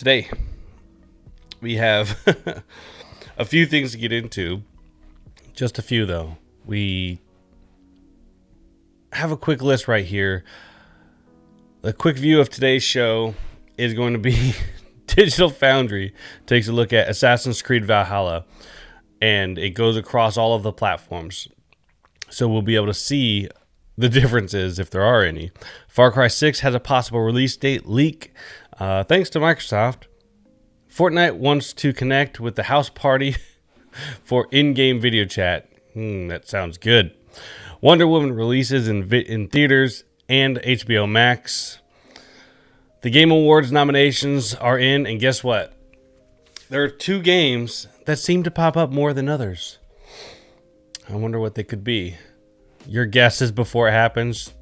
today we have a few things to get into. Just a few, though. We have a quick list right here. A quick view of today's show is going to be Digital Foundry takes a look at Assassins Creed Valhalla, and it goes across all of the platforms. So we'll be able to see the differences, if there are any. Far Cry 6 has a possible release date leak, thanks to Microsoft. Fortnite wants to connect with the Houseparty for in-game video chat. That sounds good. Wonder Woman releases in theaters and HBO MAX. The Game Awards nominations are in, and guess what? There are two games that seem to pop up more than others. I wonder what they could be. Your guesses before it happens.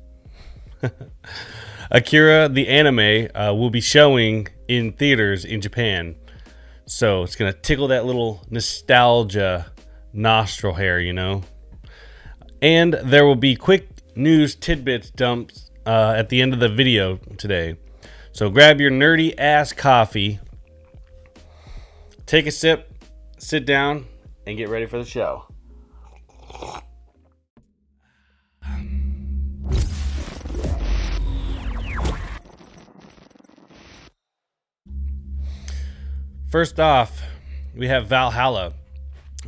Akira, the anime, will be showing in theaters in Japan. So it's going to tickle that little nostalgia nostril hair, you know. And there will be quick news tidbits dumped at the end of the video today. So grab your nerdy ass coffee, take a sip, sit down, and get ready for the show. First off, we have Valhalla.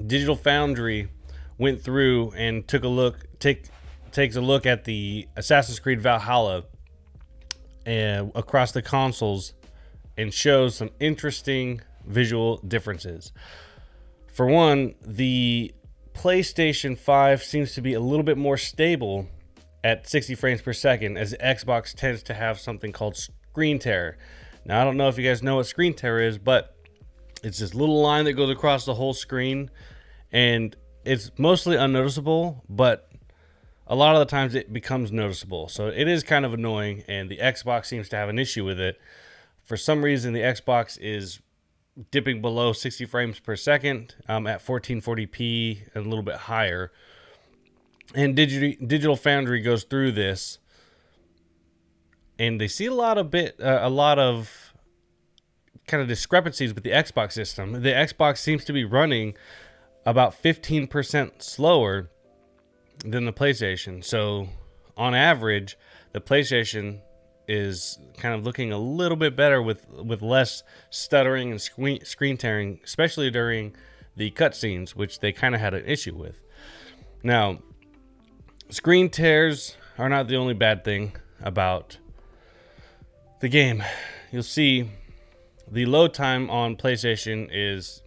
Digital Foundry went through and takes a look at the Assassin's Creed Valhalla and across the consoles and shows some interesting visual differences. For one, the PlayStation 5 seems to be a little bit more stable at 60 frames per second, as the Xbox tends to have something called screen tear. Now, I don't know if you guys know what screen tear is, but it's this little line that goes across the whole screen, and it's mostly unnoticeable, but a lot of the times it becomes noticeable. So it is kind of annoying, and the Xbox seems to have an issue with it. For some reason, the Xbox is dipping below 60 frames per second at 1440p and a little bit higher. And Digital Foundry goes through this, and they see a lot of kind of discrepancies with the Xbox system. The Xbox seems to be running about 15% slower than the PlayStation. So on average, the PlayStation is kind of looking a little bit better with less stuttering and screen tearing, especially during the cutscenes, which they kind of had an issue with. Now, screen tears are not the only bad thing about the game. You'll see the load time on PlayStation is,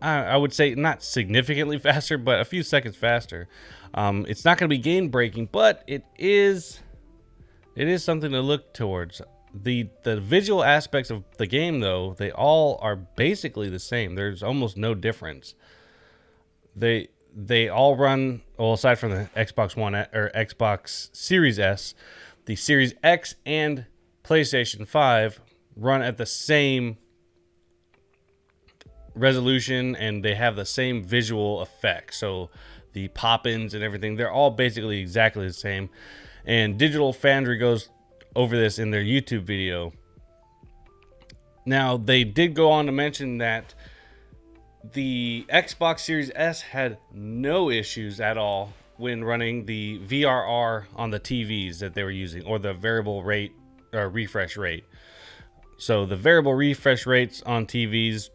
I would say, not significantly faster, but a few seconds faster. It's not going to be game breaking, but it is something to look towards. The visual aspects of the game, though, they all are basically the same. There's almost no difference. They all run, well, aside from the Xbox One or Xbox Series S, the Series X and PlayStation 5 run at the same resolution, and they have the same visual effects. So the pop-ins and everything, they're all basically exactly the same. And Digital Foundry goes over this in their YouTube video. Now, they did go on to mention that the Xbox Series S had no issues at all when running the VRR on the TVs that they were using, or the variable rate or refresh rate. So the variable refresh rates on TVs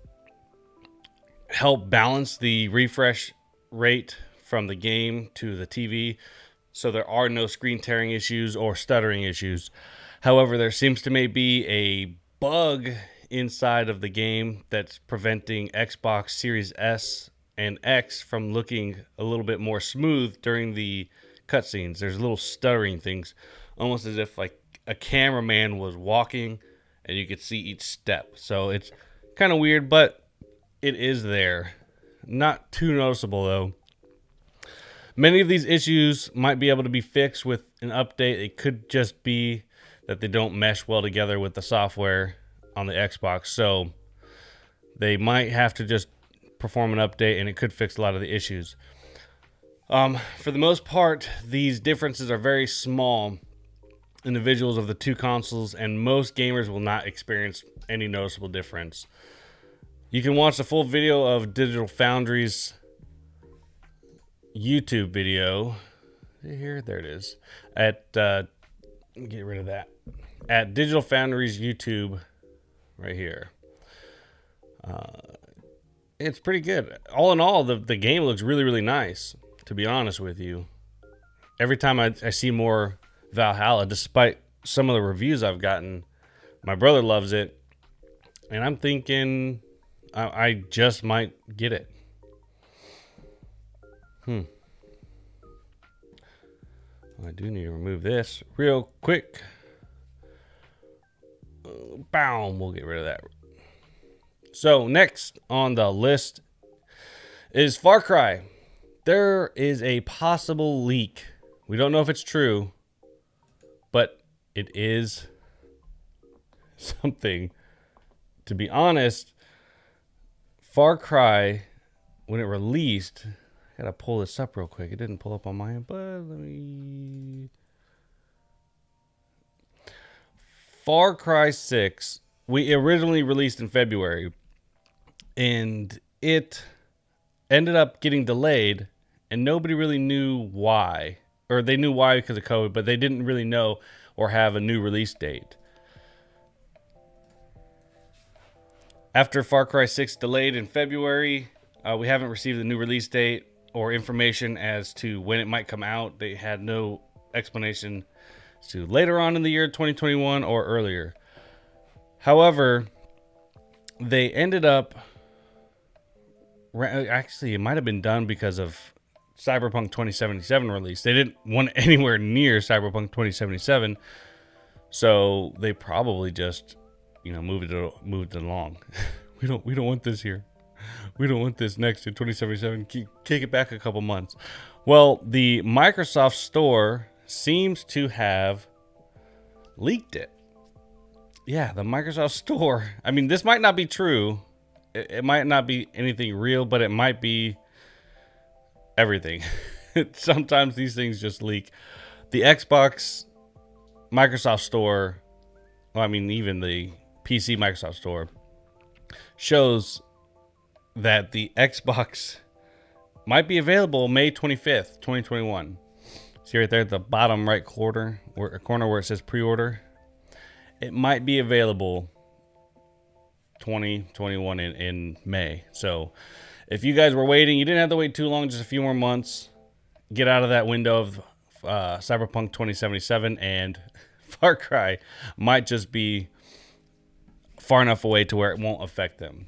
help balance the refresh rate from the game to the TV, so there are no screen tearing issues or stuttering issues. However, there seems to maybe a bug inside of the game that's preventing Xbox Series S and X from looking a little bit more smooth during the cutscenes. There's little stuttering things, almost as if like a cameraman was walking and you could see each step. So it's kind of weird, but it is there. Not too noticeable, though. Many of these issues might be able to be fixed with an update. It could just be that they don't mesh well together with the software on the Xbox. So they might have to just perform an update, and it could fix a lot of the issues. For the most part, these differences are very small individuals of the two consoles, and most gamers will not experience any noticeable difference. You can watch the full video of Digital Foundry's YouTube video. Here, there it is. At get rid of that. At Digital Foundry's YouTube, right here. It's pretty good. All in all, the game looks really, really nice, to be honest with you. Every time I see more Valhalla, despite some of the reviews I've gotten, my brother loves it, and I'm thinking I just might get it. I do need to remove this real quick. Boom, we'll get rid of that. So next on the list is Far Cry. There is a possible leak. We don't know if it's true, but it is something. To be honest, Far Cry, when it released, I gotta pull this up real quick. It didn't pull up on my end, but let me. Far Cry 6, we originally released in February, and it ended up getting delayed, and nobody really knew why. Or they knew why because of COVID, but they didn't really know or have a new release date. After Far Cry 6 delayed in February, we haven't received a new release date or information as to when it might come out. They had no explanation as to later on in the year 2021 or earlier. However, they ended up... Actually, it might have been done because of Cyberpunk 2077 release. They didn't want anywhere near Cyberpunk 2077, so they probably just, moved it along. we don't want this here. We don't want this next to 2077. Kick it back a couple months. Well, the Microsoft Store seems to have leaked it. Yeah, the Microsoft Store. I mean, this might not be true. It might not be anything real, but it might be everything. Sometimes these things just leak. The Xbox Microsoft Store, even the PC Microsoft Store, shows that the Xbox might be available May 25th, 2021. See right there at the bottom right corner where it says pre-order. It might be available 2021 in May. So if you guys were waiting, you didn't have to wait too long, just a few more months. Get out of that window of Cyberpunk 2077, and Far Cry might just be far enough away to where it won't affect them.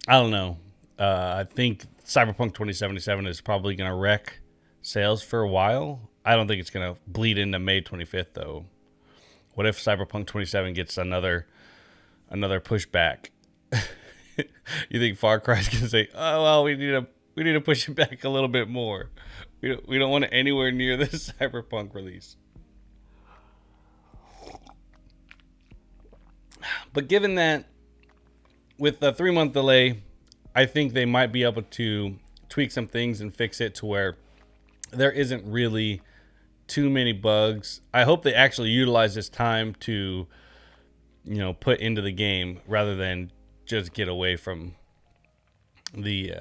I don't know. I think Cyberpunk 2077 is probably going to wreck sales for a while. I don't think it's going to bleed into May 25th, though. What if Cyberpunk 27 gets another pushback? You think Far Cry's going to say, "Oh well, we need to push it back a little bit more. We don't want it anywhere near this Cyberpunk release." But given that with the 3-month delay, I think they might be able to tweak some things and fix it to where there isn't really too many bugs. I hope they actually utilize this time to, put into the game rather than just get away from the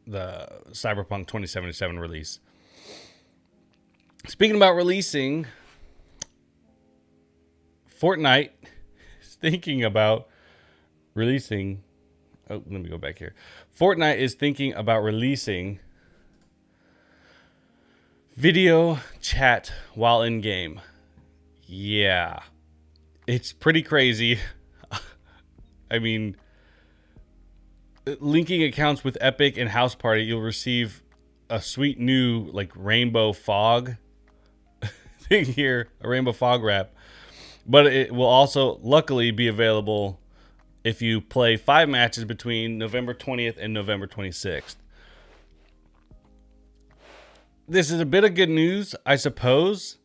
Cyberpunk 2077 release. Speaking about releasing, Fortnite is thinking about releasing. Oh, let me go back here. Fortnite is thinking about releasing video chat while in game. Yeah, it's pretty crazy. Linking accounts with Epic and Houseparty, you'll receive a sweet new rainbow fog thing here, a rainbow fog wrap. But it will also luckily be available if you play 5 matches between November 20th and November 26th. This is a bit of good news, I suppose,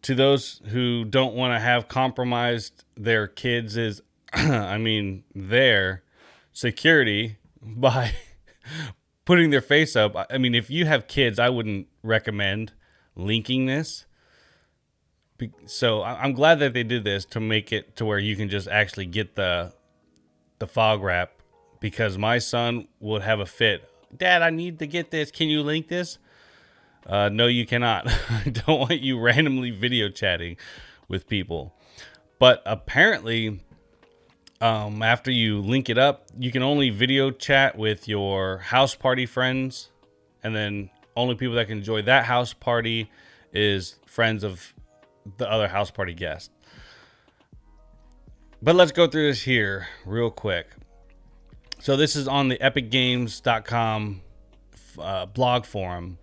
to those who don't want to have compromised their kids' their security by putting their face up. If you have kids, I wouldn't recommend linking this. So I'm glad that they did this to make it to where you can just actually get the fog wrap, because my son would have a fit. Dad, I need to get this. Can you link this? No, you cannot. I don't want you randomly video chatting with people. But apparently, after you link it up, you can only video chat with your house party friends, and then only people that can enjoy that house party is friends of the other house party guests. But let's go through this here real quick. So this is on the epicgames.com blog forum.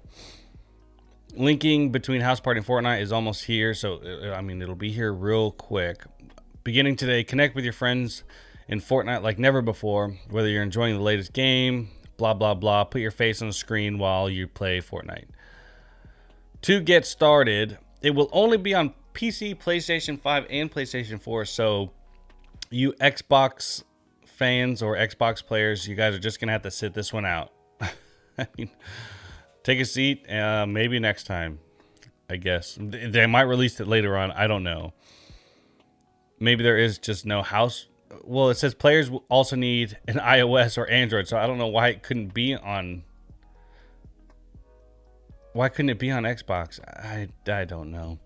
Linking between Houseparty and Fortnite is almost here, so I mean it'll be here real quick. Beginning today, connect with your friends in Fortnite like never before. Whether you're enjoying the latest game, blah blah blah, put your face on the screen while you play Fortnite. To get started, it will only be on PC, PlayStation 5, and PlayStation 4. So you Xbox fans or Xbox players, you guys are just gonna have to sit this one out. I mean, take a seat, maybe next time, I guess. They might release it later on. I don't know. Maybe there is just no house. Well, it says players will also need an iOS or Android, so I don't know why it couldn't be on. Why couldn't it be on Xbox? I don't know.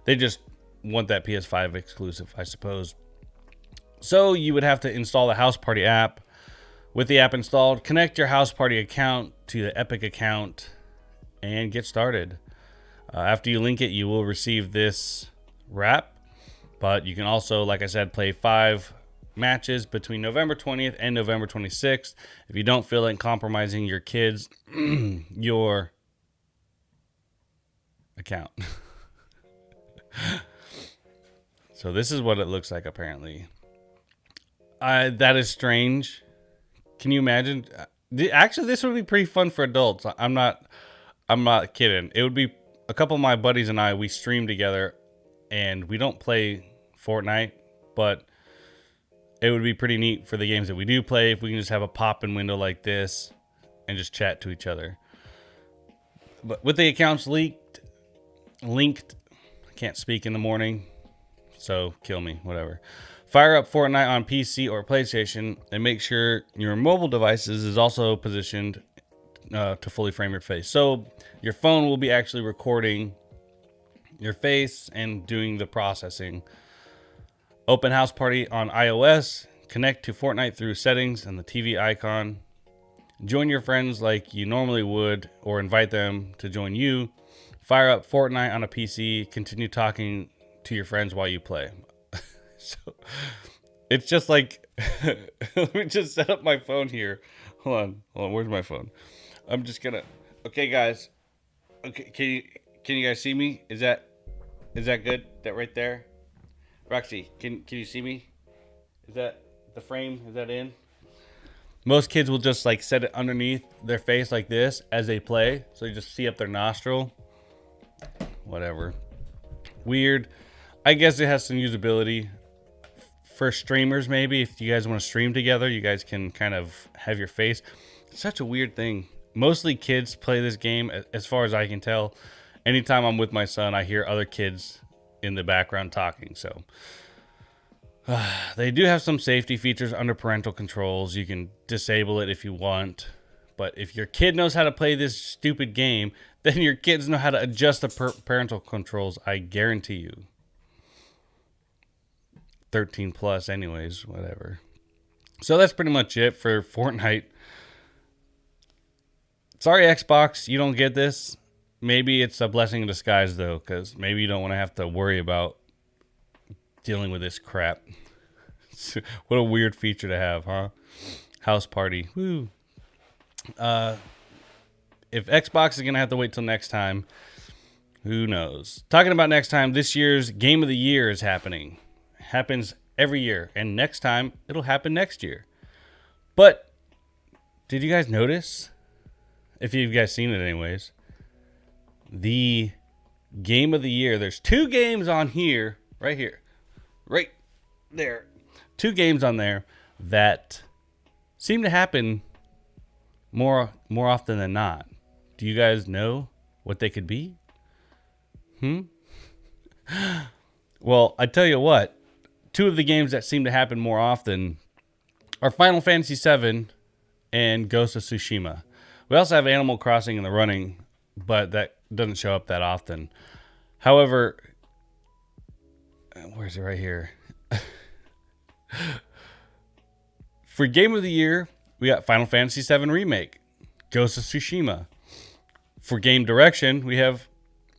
They just want that PS5 exclusive, I suppose. So you would have to install the Houseparty app. With the app installed, connect your Houseparty account to the Epic account and get started. After you link it, you will receive this wrap. But you can also, like I said, play 5 matches between November 20th and November 26th. If you don't feel like compromising your kids, your account. So this is what it looks like apparently. That is strange. Can you imagine? Actually, this would be pretty fun for adults. I'm not kidding. It would be a couple of my buddies and I, we stream together, and we don't play Fortnite, but it would be pretty neat for the games that we do play if we can just have a pop-in window like this and just chat to each other. But with the accounts linked, I can't speak in the morning, so kill me, whatever. Fire up Fortnite on PC or PlayStation and make sure your mobile devices is also positioned to fully frame your face. So your phone will be actually recording your face and doing the processing. Open Houseparty on iOS. Connect to Fortnite through settings and the TV icon. Join your friends like you normally would, or invite them to join you. Fire up Fortnite on a PC. Continue talking to your friends while you play. So it's just like, let me just set up my phone here. Hold on. Where's my phone? I'm just gonna. Okay, guys. Okay, can you guys see me? Is that good? That right there, Roxy. Can you see me? Is that the frame? Is that in? Most kids will just like set it underneath their face like this as they play, so you just see up their nostril. Whatever. Weird. I guess it has some usability. For streamers, maybe if you guys want to stream together, you guys can kind of have your face. It's such a weird thing. Mostly kids play this game, as far as I can tell. Anytime I'm with my son, I hear other kids in the background talking. So they do have some safety features under parental controls. You can disable it if you want. But if your kid knows how to play this stupid game, then your kids know how to adjust the parental controls, I guarantee you. 13 plus anyways, whatever. So that's pretty much it for Fortnite. Sorry, Xbox, you don't get this. Maybe it's a blessing in disguise, though, because maybe you don't want to have to worry about dealing with this crap. What a weird feature to have, huh? Houseparty. Woo. If Xbox is going to have to wait till next time, who knows? Talking about next time, this year's Game of the Year is happening. Happens every year, and next time it'll happen next year. But did you guys notice, if you guys seen it anyways, the Game of the Year, there's 2 games on here, right there, 2 games on there that seem to happen more often than not. Do you guys know what they could be? Well, I tell you what, two of the games that seem to happen more often are Final Fantasy VII and Ghost of Tsushima. We also have Animal Crossing in the running, but that doesn't show up that often. However, where's it right here? For Game of the Year, we got Final Fantasy VII Remake, Ghost of Tsushima. For Game Direction, we have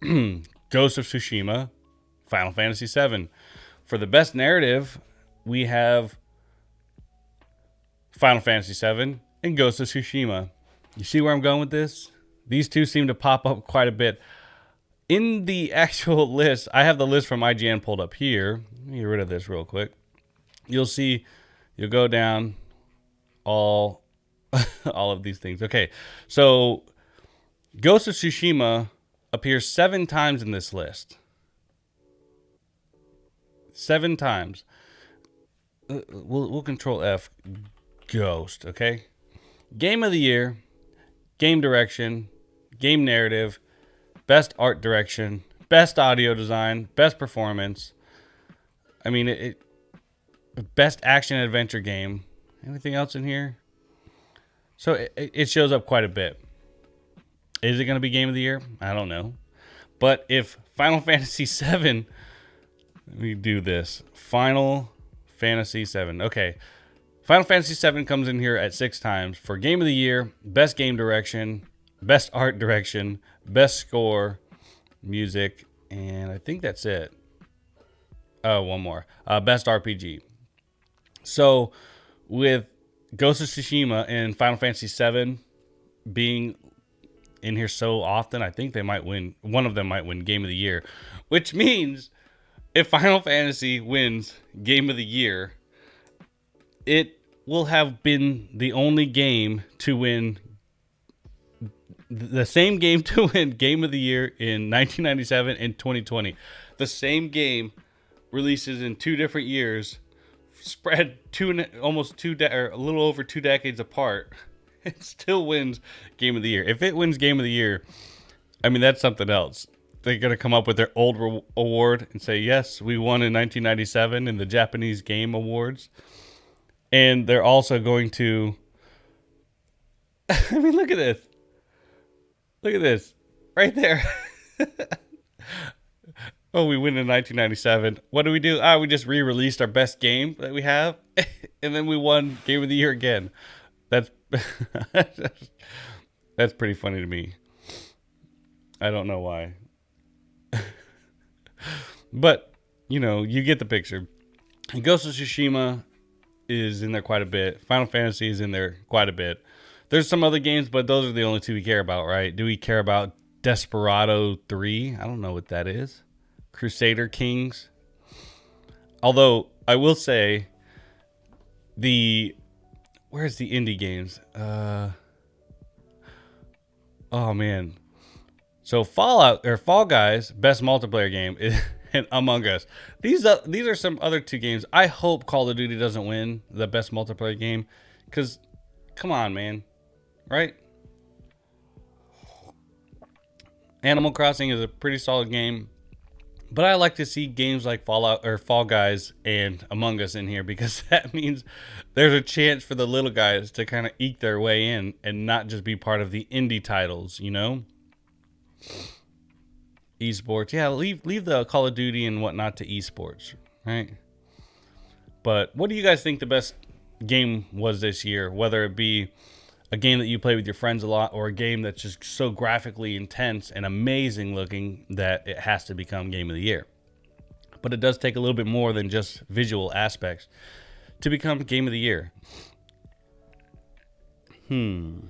Ghost of Tsushima, Final Fantasy VII. For the Best Narrative, we have Final Fantasy VII and Ghost of Tsushima. You see where I'm going with this? These two seem to pop up quite a bit. In the actual list, I have the list from IGN pulled up here. Let me get rid of this real quick. You'll see, you'll go down all of these things. Okay, so Ghost of Tsushima appears 7 times in this list. 7 times. We'll control F. Ghost, okay? Game of the Year, Game Direction, Game Narrative, Best Art Direction, Best Audio Design, Best Performance. I mean, Best Action Adventure Game. Anything else in here? So it shows up quite a bit. Is it going to be Game of the Year? I don't know. But if Final Fantasy VII... Let me do this. Final Fantasy VII. Okay. Final Fantasy VII comes in here at 6 times for Game of the Year, Best Game Direction, Best Art Direction, Best Score, Music, and I think that's it. Oh, one more. Best RPG. So, with Ghost of Tsushima and Final Fantasy VII being in here so often, I think they might win. One of them might win Game of the Year, which means if Final Fantasy wins Game of the Year, it will have been the only game to win, the same game to win Game of the Year in 1997 and 2020. The same game releases in 2 different years, spread a little over 2 decades apart. It still wins Game of the Year. If it wins Game of the Year, I mean, that's something else. They're going to come up with their old award and say, yes, we won in 1997 in the Japanese Game Awards. And they're also going to... I mean, look at this. Look at this. Right there. Oh, we win in 1997. What do? We just re-released our best game that we have. And then we won Game of the Year again. That's that's pretty funny to me. I don't know why. But, you get the picture. Ghost of Tsushima is in there quite a bit. Final Fantasy is in there quite a bit. There's some other games, but those are the only 2 we care about, right? Do we care about Desperado 3? I don't know what that is. Crusader Kings. Although, I will say, where's the indie games? Oh, man. So Fall Guys, best multiplayer game, and Among Us. These are some other 2 games. I hope Call of Duty doesn't win the best multiplayer game, because come on, man, right? Animal Crossing is a pretty solid game, but I like to see games like Fall Guys and Among Us in here, because that means there's a chance for the little guys to kind of eke their way in and not just be part of the indie titles, Esports, yeah, leave the Call of Duty and whatnot to esports, right? But what do you guys think the best game was this year? Whether it be a game that you play with your friends a lot, or a game that's just so graphically intense and amazing looking that it has to become Game of the Year. But it does take a little bit more than just visual aspects to become Game of the Year. The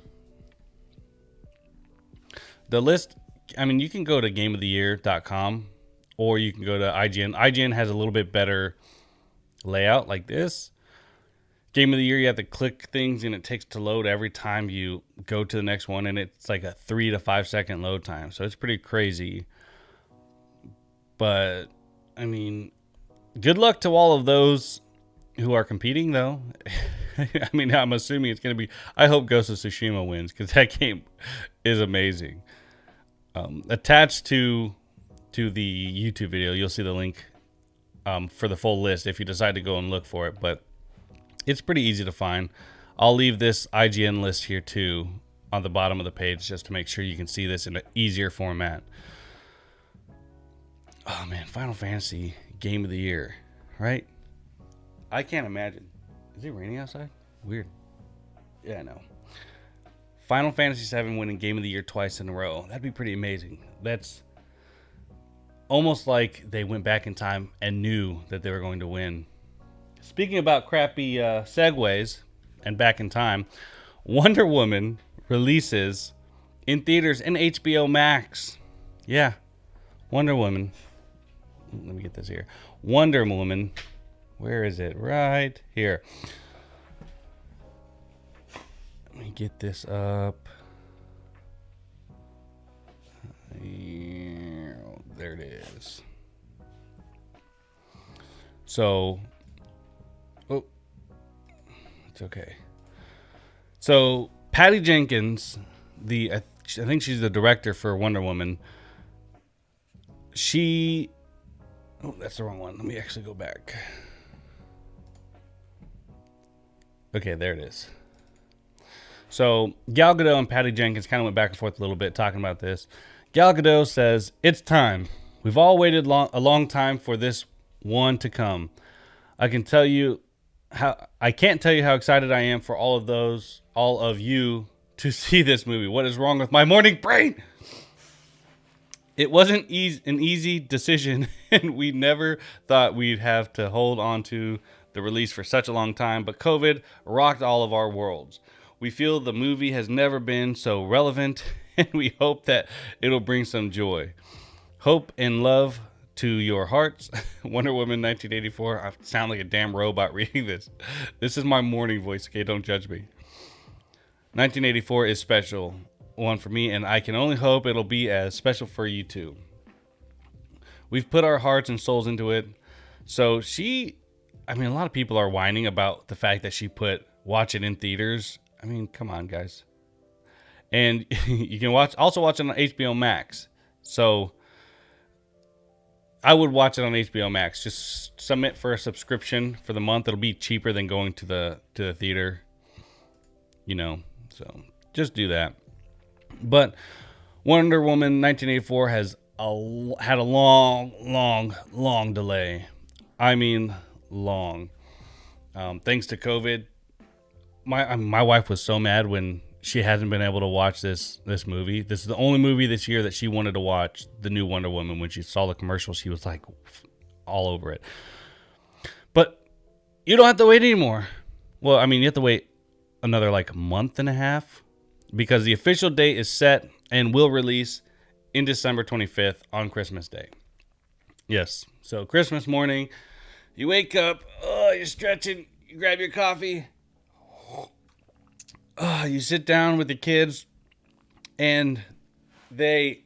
list, I mean, you can go to gameoftheyear.com, or you can go to IGN. IGN has a little bit better layout like this. Game of the Year, you have to click things and it takes to load every time you go to the next one, and it's like a 3 to 5 second load time. So it's pretty crazy. But I mean, good luck to all of those who are competing, though. I mean, I'm assuming it's going to be... I hope Ghost of Tsushima wins, because that game is amazing. Attached to to the YouTube video. You'll see the link for the full list if you decide to go and look for it. But it's pretty easy to find. I'll leave this IGN list here too on the bottom of the page just to make sure you can see this in an easier format. Oh man, Final Fantasy Game of the Year, right? I can't imagine. Is it raining outside? Weird. Yeah, I know. Final Fantasy VII winning Game of the Year twice in a row. That'd be pretty amazing. That's almost like they went back in time and knew that they were going to win. Speaking about crappy segues and back in time, Wonder Woman releases in theaters and HBO Max. Yeah, Wonder Woman. Let me get this here. Wonder Woman. Where is it? Right here. Let me get this up. There it is. So, oh, it's okay. So, Patty Jenkins, I think she's the director for Wonder Woman. Oh, that's the wrong one. Let me actually go back. Okay, there it is. So Gal Gadot and Patty Jenkins kind of went back and forth a little bit talking about this. Gal Gadot says, "It's time. We've all waited a long time for this one to come. I can't tell you how excited I am for all of you to see this movie. What is wrong with my morning brain? It wasn't an easy decision, and we never thought we'd have to hold on to the release for such a long time, but COVID rocked all of our worlds. We feel the movie has never been so relevant, and we hope that it'll bring some joy. Hope and love to your hearts." Wonder Woman 1984. I sound like a damn robot reading this. This is my morning voice, okay? Don't judge me. 1984 is special one for me, and I can only hope it'll be as special for you too. We've put our hearts and souls into it. So a lot of people are whining about the fact that she put watch it in theaters. I mean, come on, guys. And you can also watch it on HBO Max. So I would watch it on HBO Max. Just submit for a subscription for the month. It'll be cheaper than going to the theater. So just do that. But Wonder Woman 1984 has had a long delay. I mean, long. Thanks to COVID. My wife was so mad when she hasn't been able to watch this movie. This is the only movie this year that she wanted to watch, the new Wonder Woman. When she saw the commercial, she was like all over it. But you don't have to wait anymore. Well, you have to wait another month and a half, because the official date is set and will release in December 25th on Christmas Day. Yes, so Christmas morning, you wake up, you're stretching, you grab your coffee, you sit down with the kids, and they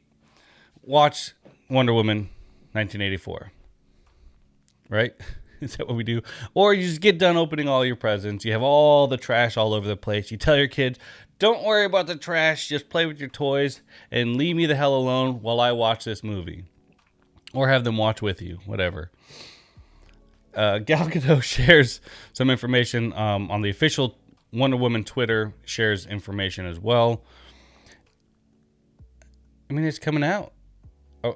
watch Wonder Woman 1984. Right? Is that what we do? Or you just get done opening all your presents. You have all the trash all over the place. You tell your kids, don't worry about the trash. Just play with your toys and leave me the hell alone while I watch this movie. Or have them watch with you, whatever. Gal Gadot shares some information on the official Wonder Woman Twitter, shares information as well. It's coming out.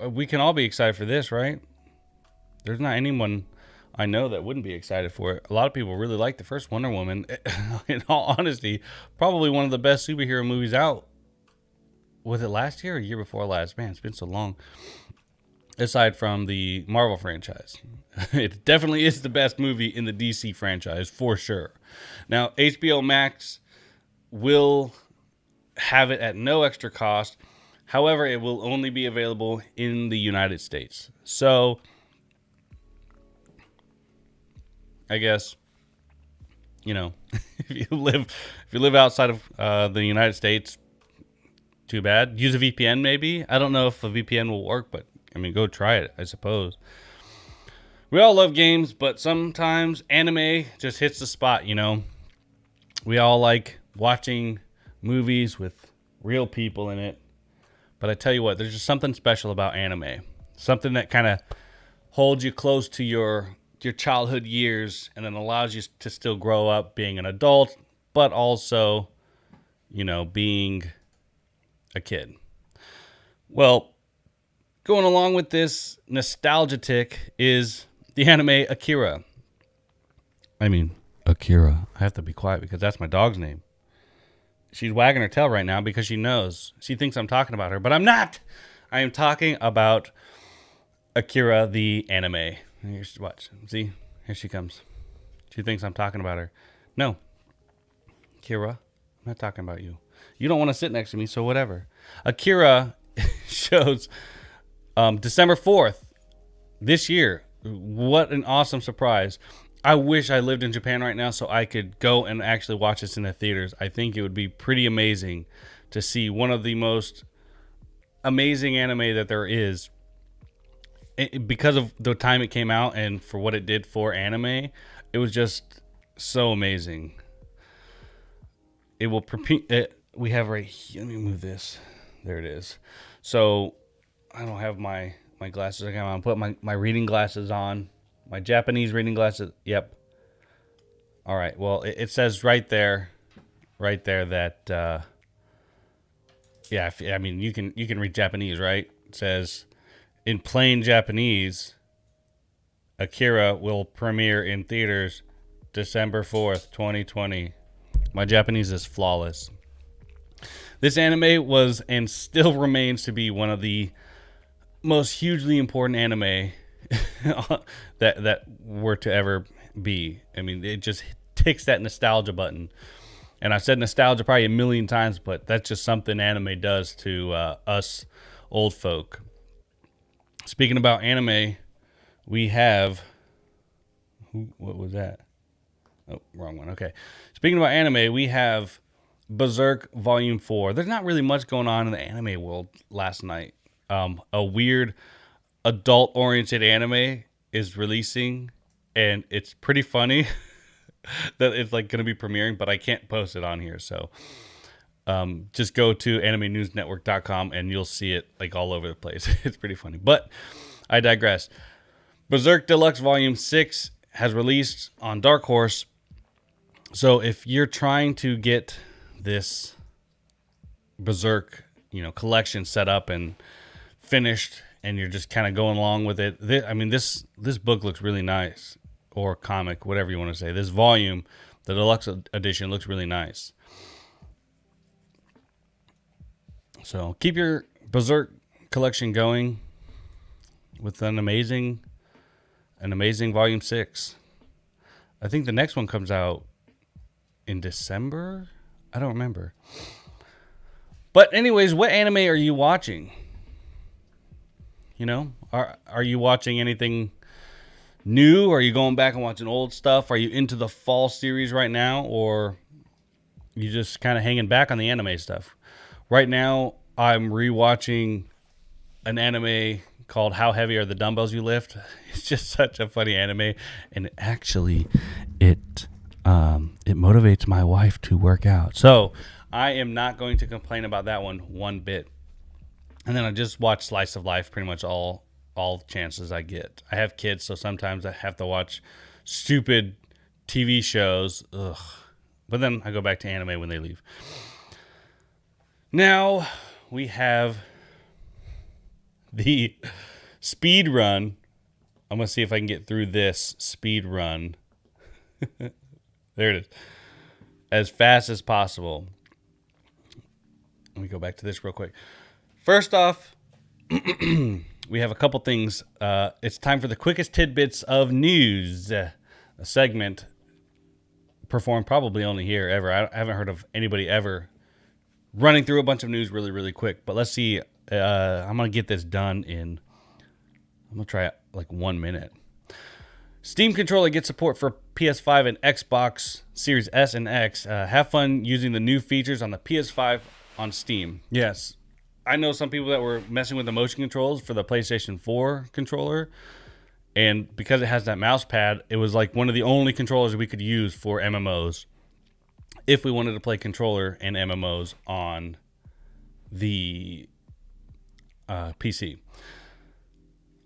We can all be excited for this, right? There's not anyone I know that wouldn't be excited for it. A lot of people really like the first Wonder Woman. In all honesty, probably one of the best superhero movies out. Was it last year or year before last? Man, it's been so long. Aside from the Marvel franchise. It definitely is the best movie in the DC franchise, for sure. Now, HBO Max will have it at no extra cost. However, it will only be available in the United States. So, I guess, if you live outside of the United States, too bad. Use a VPN maybe. I don't know if a VPN will work, but go try it, I suppose. We all love games, but sometimes anime just hits the spot, We all like watching movies with real people in it. But I tell you what, there's just something special about anime. something that kind of holds you close to your childhood years and then allows you to still grow up being an adult, but also, being a kid. Well, going along with this nostalgia tick is the anime Akira. Akira. I have to be quiet because that's my dog's name. She's wagging her tail right now because she knows. She thinks I'm talking about her, but I'm not. I am talking about Akira, the anime. Here's watch. See? Here she comes. She thinks I'm talking about her. No. Akira, I'm not talking about you. You don't want to sit next to me, so whatever. Akira shows December 4th this year. What an awesome surprise. I wish I lived in Japan right now so I could go and actually watch this in the theaters. I think it would be pretty amazing to see one of the most amazing anime that there is. Because of the time it came out and for what it did for anime, it was just so amazing. It will we have right here. Let me move this. There it is. So I don't have my glasses. I'm going to put my reading glasses on. My Japanese reading glasses. Yep. All right. Well, it says right there that, you can read Japanese, right? It says in plain Japanese, Akira will premiere in theaters December 4th, 2020. My Japanese is flawless. This anime was and still remains to be one of the most hugely important anime that were to ever be. It just ticks that nostalgia button. And I've said nostalgia probably a million times, but that's just something anime does to us old folk. Speaking about anime, we have... What was that? Oh, wrong one. Okay. Speaking about anime, we have Berserk Volume 4. There's not really much going on in the anime world last night. A weird adult-oriented anime is releasing, and it's pretty funny that it's like going to be premiering, but I can't post it on here. So just go to animenewsnetwork.com and you'll see it like all over the place. It's pretty funny, but I digress. Berserk Deluxe Volume 6 has released on Dark Horse. So if you're trying to get this Berserk, collection set up and finished, and you're just kind of going along with it, this book looks really nice, or comic, whatever you want to say. This volume, the deluxe edition, looks really nice. So keep your Berserk collection going with an amazing Volume 6. I think the next one comes out in December. I don't remember. But anyways, what anime are you watching? Are you watching anything new? Are you going back and watching old stuff? Are you into the fall series right now, or you just kind of hanging back on the anime stuff? Right now, I'm rewatching an anime called How Heavy Are the Dumbbells You Lift. It's just such a funny anime, and actually, it motivates my wife to work out. So I am not going to complain about that one bit. And then I just watch Slice of Life pretty much all chances I get. I have kids, so sometimes I have to watch stupid TV shows. Ugh. But then I go back to anime when they leave. Now we have the speed run. I'm going to see if I can get through this speed run. There it is. As fast as possible. Let me go back to this real quick. First off, we have a couple things. It's time for the quickest tidbits of news. A segment performed probably only here ever. I haven't heard of anybody ever running through a bunch of news really, really quick. But let's see. I'm going to get this done I'm going to try it like 1 minute. Steam controller gets support for PS5 and Xbox Series S and X. Have fun using the new features on the PS5 on Steam. Yes. I know some people that were messing with the motion controls for the PlayStation 4 controller. And because it has that mouse pad, it was like one of the only controllers we could use for MMOs if we wanted to play controller and MMOs on the PC.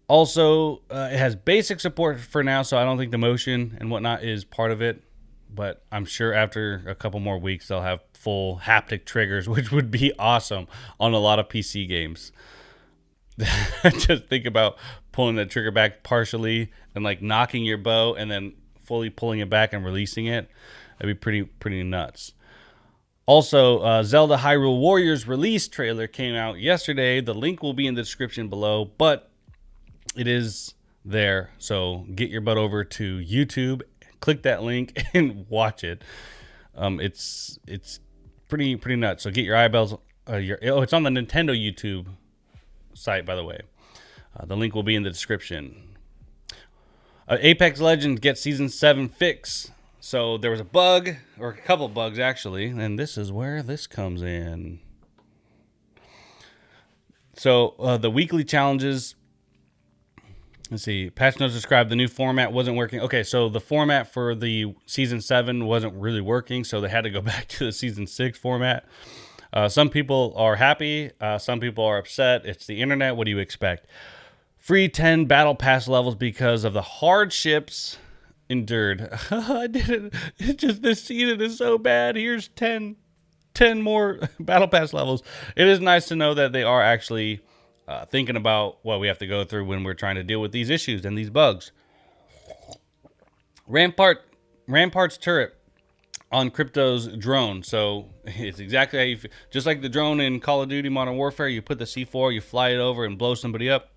Also, it has basic support for now, so I don't think the motion and whatnot is part of it. But I'm sure after a couple more weeks, they'll have full haptic triggers, which would be awesome on a lot of PC games. Just think about pulling the trigger back partially and like knocking your bow and then fully pulling it back and releasing it. That'd be pretty nuts. Also, Zelda Hyrule Warriors release trailer came out yesterday. The link will be in the description below, but it is there. So get your butt over to YouTube, click that link, and watch it. It's pretty nuts. So get your eyeballs. It's on the Nintendo YouTube site, by the way. The link will be in the description. Apex Legends gets Season 7 fix. So there was a bug, or a couple bugs actually, and this is where this comes in. So the weekly challenges, let's see, patch notes described the new format wasn't working. Okay, so the format for the Season 7 wasn't really working, so they had to go back to the Season 6 format. Some people are happy, some people are upset. It's the internet, what do you expect? Free 10 battle pass levels because of the hardships endured. I didn't. It's just this season is so bad. Here's 10 more battle pass levels. It is nice to know that they are actually thinking about what we have to go through when we're trying to deal with these issues and these bugs. Rampart's turret on Crypto's drone. So it's exactly how you feel. Just like the drone in Call of Duty Modern Warfare, you put the C4, you fly it over and blow somebody up.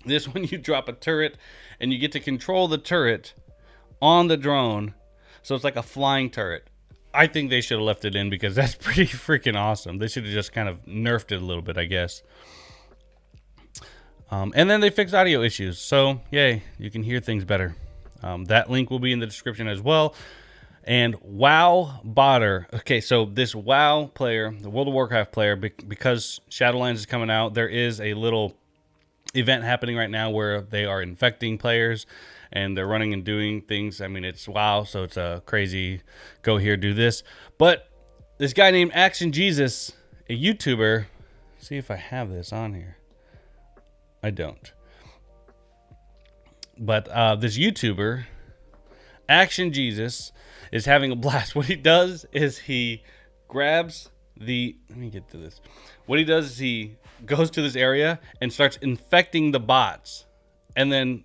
This one, you drop a turret and you get to control the turret on the drone, so it's like a flying turret. I think they should have left it in because that's pretty freaking awesome. They should have just kind of nerfed it a little bit, I guess. And then they fixed audio issues, so yay, you can hear things better. That link will be in the description as well. And WoW Botter. Okay, so this WoW player, the World of Warcraft player, because Shadowlands is coming out, there is a little event happening right now where they are infecting players and they're running and doing things. I mean, it's WoW, so it's a crazy go here, do this. But this guy named Action Jesus, a YouTuber, see if I have this on here. I don't. But this YouTuber, Action Jesus, is having a blast. What he does is he grabs the, let me get to this. What he does is he goes to this area and starts infecting the bots. And then,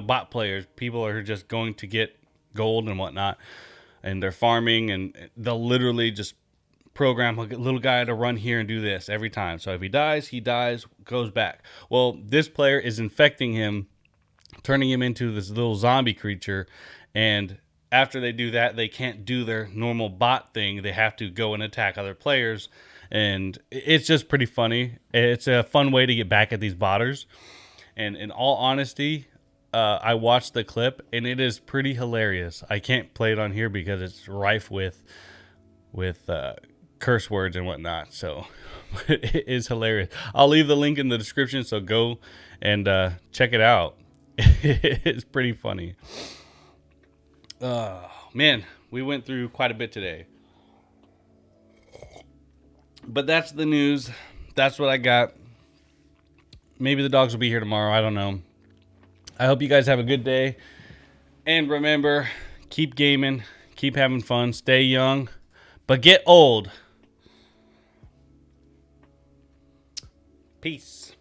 bot players, people are just going to get gold and whatnot. And they're farming and they'll literally just program a little guy to run here and do this every time. So if he dies, goes back. Well, this player is infecting him, turning him into this little zombie creature. And after they do that, they can't do their normal bot thing. They have to go and attack other players. And it's just pretty funny. It's a fun way to get back at these botters. And in all honesty, I watched the clip, and it is pretty hilarious. I can't play it on here because it's rife with curse words and whatnot. So it is hilarious. I'll leave the link in the description, so go and check it out. It's pretty funny. Man, we went through quite a bit today. But that's the news. That's what I got. Maybe the dogs will be here tomorrow. I don't know. I hope you guys have a good day. And remember, keep gaming, keep having fun, stay young, but get old. Peace.